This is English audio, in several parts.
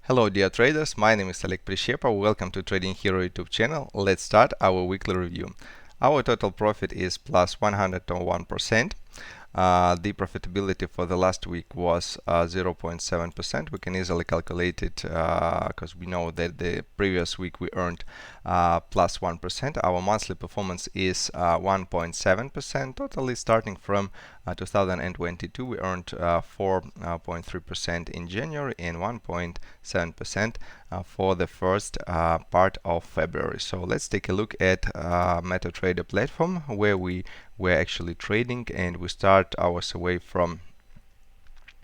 Hello dear traders, my name is Oleg Prishepa. Welcome to Trading Hero YouTube channel. Let's start our weekly review. Our total profit is plus 101%. The profitability for the last week was 0.7%. We can easily calculate it because we know that the previous week we earned plus 1%. Our monthly performance is 1.7%. Totally starting from 2022, we earned 4.3% in January and 1.7% for the first part of February. So let's take a look at MetaTrader platform where we're actually trading, and we start our survey from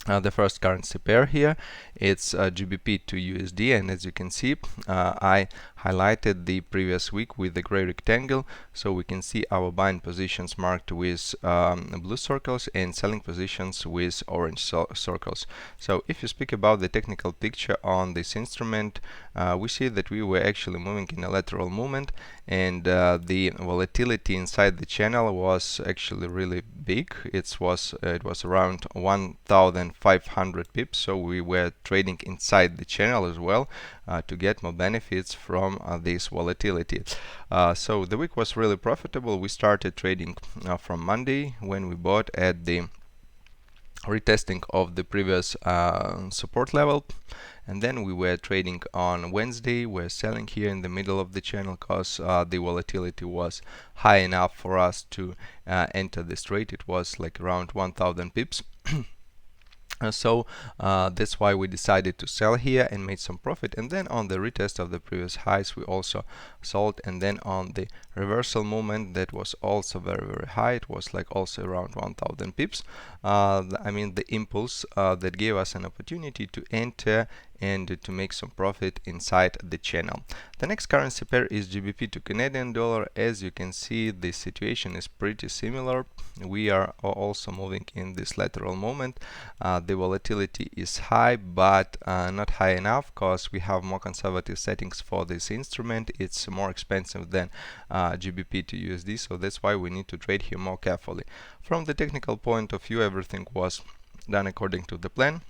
the first currency pair here. It's GBP to USD, and as you can see, I highlighted the previous week with the gray rectangle, so we can see our buying positions marked with blue circles and selling positions with orange circles. So if you speak about the technical picture on this instrument, we see that we were actually moving in a lateral movement, and the volatility inside the channel was actually really big. It was around 1,500 pips, so we were trading inside the channel as well to get more benefits from this volatility. So the week was really profitable. We started trading from Monday when we bought at the retesting of the previous support level, and then we were trading on Wednesday. We're selling here in the middle of the channel because the volatility was high enough for us to enter this trade. It was like around 1,000 pips. So that's why we decided to sell here and made some profit, and then on the retest of the previous highs we also sold, and then on the reversal movement that was also very high. It was like also around 1,000 pips. I mean the impulse that gave us an opportunity to enter and to make some profit inside the channel. The next currency pair is GBP to Canadian dollar. As you can see, the situation is pretty similar. We are also moving in this lateral movement. The volatility is high, but not high enough because we have more conservative settings for this instrument. It's more expensive than GBP to USD, so that's why we need to trade here more carefully. From the technical point of view, everything was done according to the plan.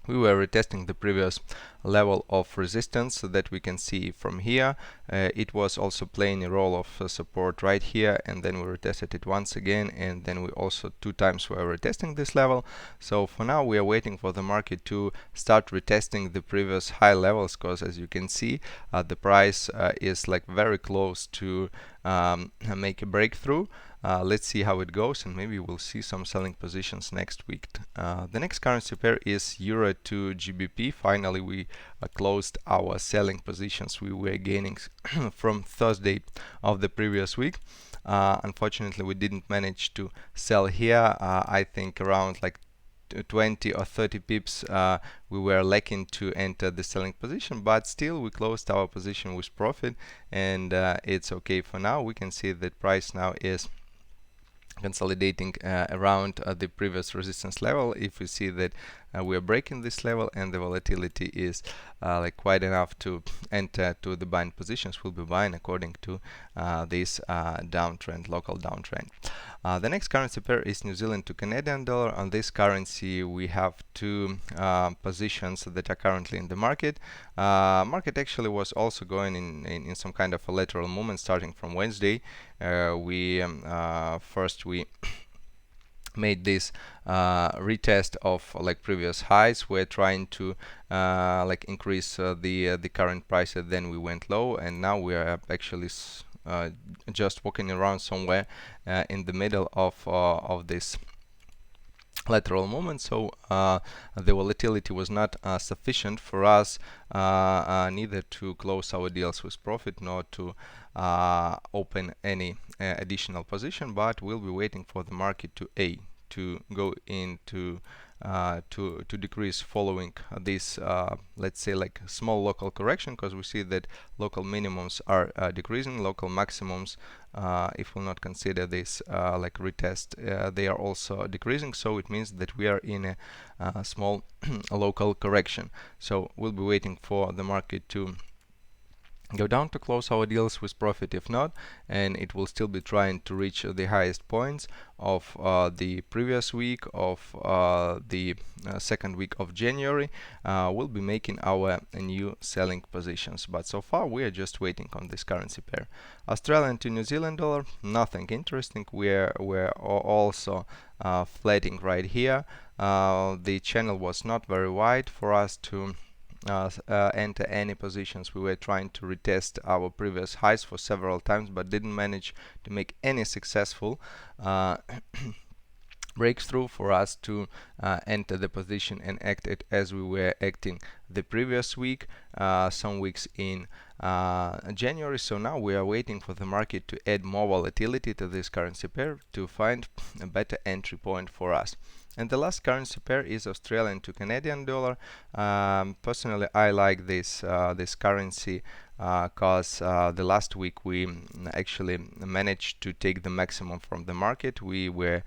We were retesting the previous level of resistance that we can see from here. It was also playing a role of support right here, and then we retested it once again, and then we also two times were retesting this level. So for now we are waiting for the market to start retesting the previous high levels, because as you can see the price is like very close to make a breakthrough. Let's see how it goes, and maybe we'll see some selling positions next week. The next currency pair is Euro to GBP. Finally, we closed our selling positions we were gaining from Thursday of the previous week. Unfortunately, we didn't manage to sell here. I think around like 20 or 30 pips we were lacking to enter the selling position, but still we closed our position with profit, and it's okay for now. We can see that price now is consolidating around the previous resistance level. If we see that we are breaking this level and the volatility is like quite enough to enter to the buying positions, we'll be buying according to this downtrend, local downtrend. The next currency pair is New Zealand to Canadian dollar. On this currency we have two positions that are currently in the market. Market actually was also going in some kind of a lateral movement starting from Wednesday. First we made this retest of like previous highs. We're trying to like increase the current price, and then we went low, and now we are actually just walking around somewhere in the middle of this lateral movement. So the volatility was not sufficient for us neither to close our deals with profit nor to open any additional position, but we'll be waiting for the market to go into to decrease following this let's say like small local correction, because we see that local minimums are decreasing, local maximums if we'll not consider this like retest, they are also decreasing. So it means that we are in a small local correction. So we'll be waiting for the market to go down to close our deals with profit. If not, and it will still be trying to reach the highest points of the previous week of the second week of January, we'll be making our new selling positions. But so far we are just waiting on this currency pair. Australian to New Zealand dollar, nothing interesting. We're also flatting right here. The channel was not very wide for us to enter any positions. We were trying to retest our previous highs for several times, but didn't manage to make any successful breakthrough for us to enter the position and act it as we were acting the previous week, some weeks in January. So now we are waiting for the market to add more volatility to this currency pair to find a better entry point for us. And the last currency pair is Australian to Canadian dollar. Personally, I like this this currency because the last week we actually managed to take the maximum from the market. We were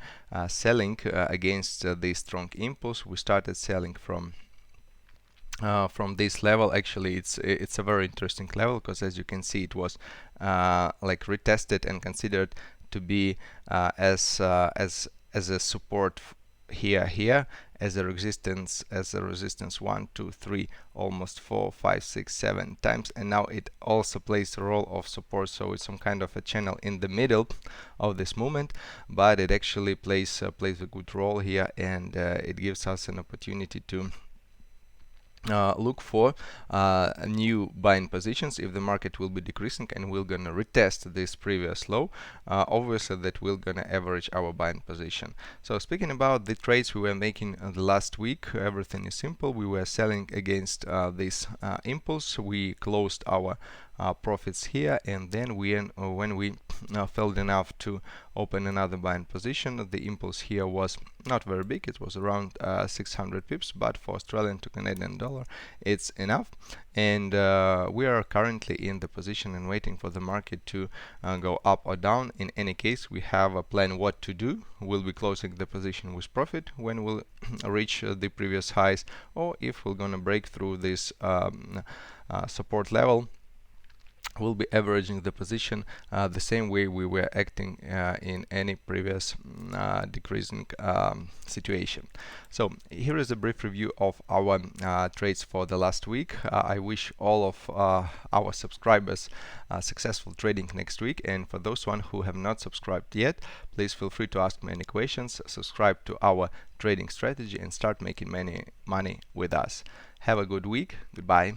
selling against this strong impulse. We started selling from this level. Actually, it's a very interesting level because, as you can see, it was like retested and considered to be as a support here as a resistance 1, 2, 3, almost 4, 5, 6, 7 times, and now it also plays a role of support. So it's some kind of a channel in the middle of this movement, but it actually plays a good role here, and it gives us an opportunity to look for new buying positions if the market will be decreasing and we're gonna retest this previous low. Obviously that we're gonna average our buying position. So speaking about the trades we were making the last week, everything is simple. We were selling against this impulse. We closed our profits here, and then when we felt enough to open another buying position, the impulse here was not very big. It was around 600 pips, but for Australian to Canadian dollar it's enough, and we are currently in the position and waiting for the market to go up or down. In any case, we have a plan what to do. We'll be closing the position with profit when we'll reach the previous highs, or if we're gonna break through this support level, we'll be averaging the position the same way we were acting in any previous decreasing situation. So here is a brief review of our trades for the last week. I wish all of our subscribers successful trading next week, and for those who have not subscribed yet, please feel free to ask me any questions, subscribe to our trading strategy, and start making money with us. Have a good week. Goodbye.